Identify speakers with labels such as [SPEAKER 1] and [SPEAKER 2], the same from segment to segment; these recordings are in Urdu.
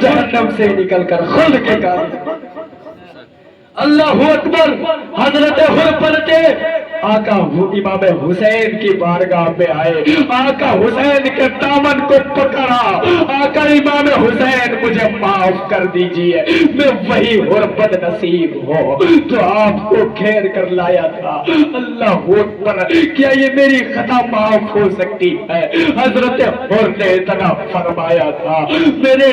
[SPEAKER 1] جہنم سے نکل کر خود کے کام. اللہ اکبر. حضرت حر پلٹے, آقا امام حسین کی بارگاہ میں آئے, آقا حسین کے دامن کو پکڑا. آقا امام حسین مجھے معاف کر دیجئے, میں وہی حر بد نصیب ہوں تو آپ کو گھیر کر لایا تھا. اللہ اکبر. کیا یہ میری خطا معاف ہو سکتی ہے؟ حضرت حر نے اتنا فرمایا تھا, میرے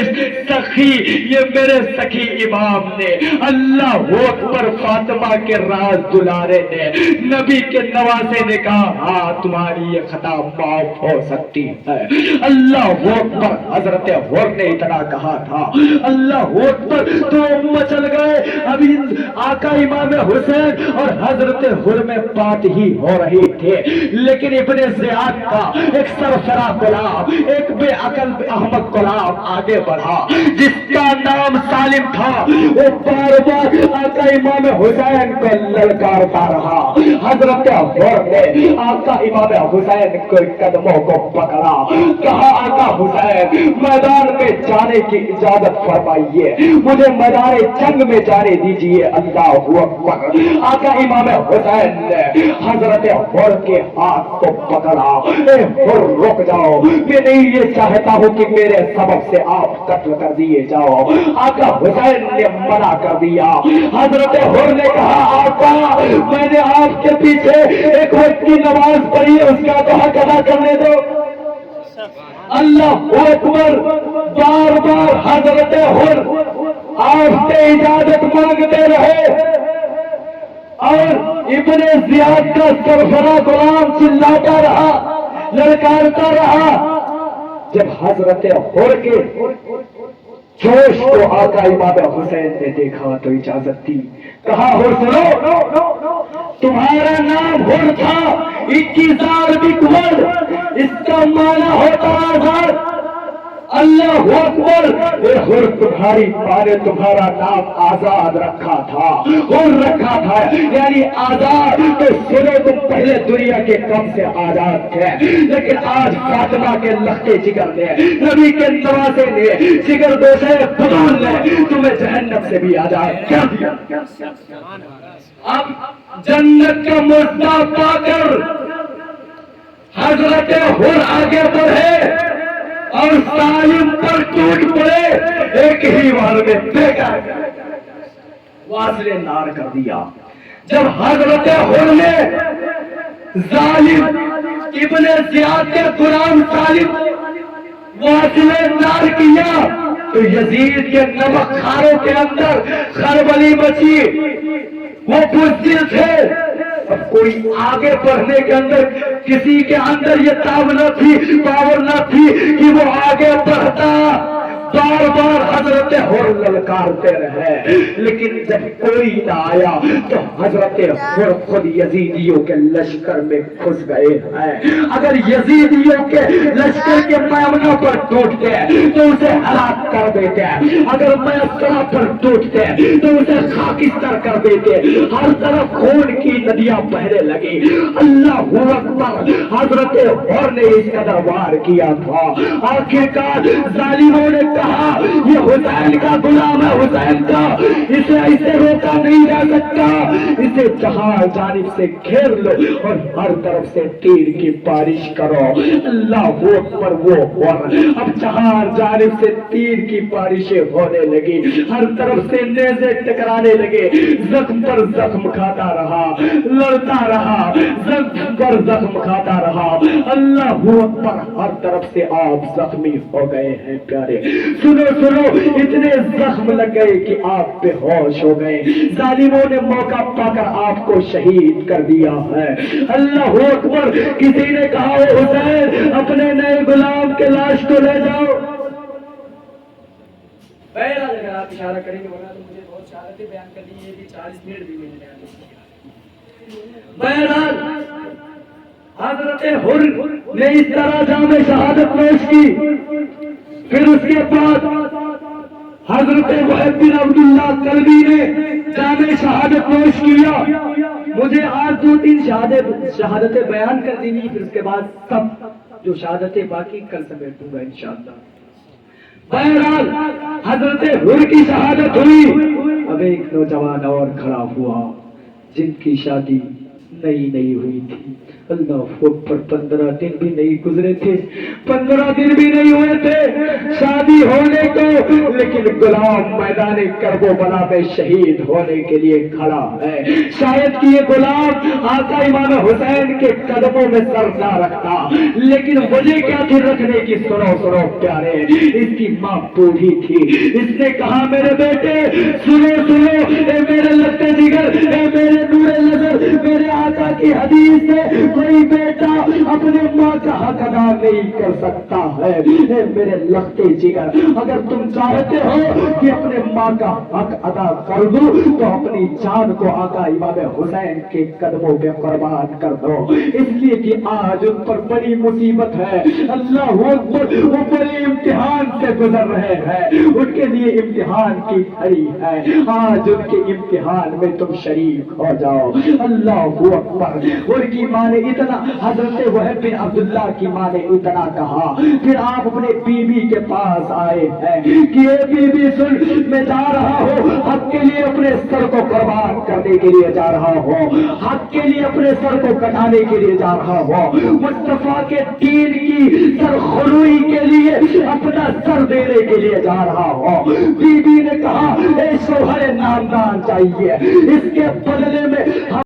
[SPEAKER 1] سخی, یہ میرے سخی امام نے اللہ اکبر فاطمہ کے راز دلارے نے نبی کے نواسے نے کہا ہاں تمہاری یہ خطا معاف ہو سکتی ہے. اللہ اکبر. حضرت حر نے اتنا کہا تھا. اللہ اکبر. تو مچل گئے. ابھی آقا امام حسین اور حضرت حر میں بات ہی ہو رہی تھے, لیکن ابن زیاد کا ایک سرسرا غلام, ایک بے عقل احمق غلام آگے بڑھا جس کا نام سالم تھا. وہ بار بار آقا امام حسین کو للکارتا رہا. حضرت حر نے آقا امام حسین کے قدموں کو پکڑا, کہا آقا حسین میدان میں جانے کی اجازت فرمائیے, مجھے میدان جنگ میں جانے دیجیے. اللہ اکبر. آقا امام حسین نے حضرت حر کے ہاتھ کو پکڑا. اے حر رک جاؤ, میں نہیں یہ چاہتا ہوں کہ میرے سبب سے آپ قتل کر دیے جاؤ. آقا حسین نے منع کر دیا. حضرت حر نے کہا آقا میں نے آپ کے پیچھے ایک وقت کی نماز پڑھی ہے, اس کا تو حق ادا کرنے دو. اللہ اکبر. بار بار حضرت حر آپ سے اجازت مانگتے رہے اور ابن زیاد کا سرسرا غلام چلاتا رہا, للکارتا رہا. جب حضرت حر کے جوش کو آقا امام حسین نے دیکھا تو اجازت دی. کہا حر سنو, تمہارا نام حر تھا, 21,000 بکور, اس کا معنی ہوتا آزاد. اللہ اکبر. حر تمہاری ماں نے تمہارا نام آزاد رکھا تھا, حر رکھا تھا, یعنی آزاد. تو سنو تم پہلے دنیا کے کم سے آزاد تھے, لیکن آج فاطمہ کے لختے جگر نے, نبی کے نواسے نے, جگر دوسے فضول نے تمہیں جہنم سے بھی آزاد کر دیا. اب جنت کا مدعا پا کر حضرت حر آگے بڑھے اور سالم پر ٹوٹ پڑے. ایک ہی بار میں بیٹا واصل نار کر دیا. جب حضرت حر نے ظالم ابن زیاد کے غلام سالم واصل نار کیا تو یزید کے نمک خاروں کے اندر خربلی مچی. وہ بزدل تھے, اب کوئی آگے بڑھنے کے اندر کسی کے اندر یہ طاقت نہ تھی, پاور نہ تھی کہ وہ آگے بڑھتا. بار بار حضرت حر للکارتے رہے, لیکن جب کوئی نہ آیا تو حضرت حر خود یزیدیوں کے لشکر میں گھس گئے ہیں. اگر یزیدیوں کے لشکر کے میمنہ پر ٹوٹتے تو اسے ہلاک کر دیتے, اگر میسرہ پر ٹوٹتے تو اسے خاکستر کر دیتے. ہر طرف خون کی ندیاں بہنے لگی. اللہ اکبر. حضرت حر نے اس کا دربار کیا تھا. آخرکار ظالموں نے کہا یہ حسین کا غلام ہے, حسین کا, اسے ایسے روکا نہیں جا سکتا, اسے چہار جانب سے گھیر لو اور ہر طرف سے تیر کی بارش کرو. اللہ اکبر. وہ حر اب چہار جانب سے تیر کی بارشیں ہونے لگی, ہر طرف سے نیزے ٹکرانے لگے. زخم پر زخم کھاتا رہا, لڑتا رہا, زخم پر زخم کھاتا رہا. اللہ اکبر. ہر طرف سے آپ زخمی ہو گئے ہیں پیارے. سنو سنو, اتنے زخم لگ گئے کہ آپ بے ہوش ہو گئے. ظالموں نے موقع پا کر آپ کو شہید کر دیا ہے. اللہ اکبر. کسی نے کہا حسین اپنے نئے غلام کے لاش کو لے جاؤ. اگر آپ اشارہ کریں گے ورنہ تو مجھے بہت شہادتیں بیان کرنی ہے, کہ 40 منٹ بھی میں نے. بہرحال حضرت حر نے اس طرح جام شہادت پیش کی. پھر اس کے بعد حضرت وحید بن عبداللہ کلبی نے جام شہادت پیش کیا. مجھے آج 2-3 شہادتیں بیان کر دینی, پھر اس کے بعد سب جو شہادتیں باقی کل سمیٹ دوں گا انشاءاللہ. بہرحال حضرت حر کی شہادت ہوئی. اب ایک نوجوان اور کھڑا ہوا جن کی شادی نئی نئی ہوئی تھی. اللہ اکبر. 15 دن بھی نہیں گزرے تھے, 15 دن بھی نہیں ہوئے تھے شادی ہونے کو, لیکن غلام میدان کربلا میں شہید ہونے کے لیے کھڑا ہے. شاید کہ یہ غلام آقا امام حسین کے قدموں میں سر نہ رکھتا, لیکن وجہ کیا تھی رکھنے کی؟ سنو پیارے, اس کی ماں بوڑھی تھی. اس نے کہا میرے بیٹے سنو, اے میرے لگتے جگر, اے میرے نور نظر, میرے آقا کی حدیث ہے کوئی بیٹا اپنے ماں کا حق ادا نہیں کر سکتا ہے. اے میرے لگتے جگر, اگر تم چاہتے ہو کہ اپنے ماں کا حق ادا کر دو تو اپنی جان کو آقا امام حسین کے قدموں پہ قربان کر دو, اس لیے کہ آج ان پر بڑی مصیبت ہے. اللہ اکبر. وہ بڑے امتحان سے گزر رہے ہیں, ان کے لیے امتحان کی گھڑی ہے. آج ان کے امتحان میں تم شریک ہو جاؤ. اللہ اکبر. ان کی ماں نے اتنا, حضرت وہب بن عبداللہ کی ماں نے اتنا کہا. پھر آپ اپنے بیوی کے پاس آئے ہیں کہ اے بیوی سن, میں جا رہا ہوں حق کے لیے, اپنے سر کو قربان کرنے کے لیے جا رہا ہوں, حق کے لیے اپنے سر کو کٹانے کے لیے جا رہا ہوں, مصطفیٰ کے دین کی سرخروئی کے لیے اپنا سر دینے کے لیے جا رہا ہوں. بیوی نے کہا اے شوہر نامدار چاہیے, اس کے بدلے میں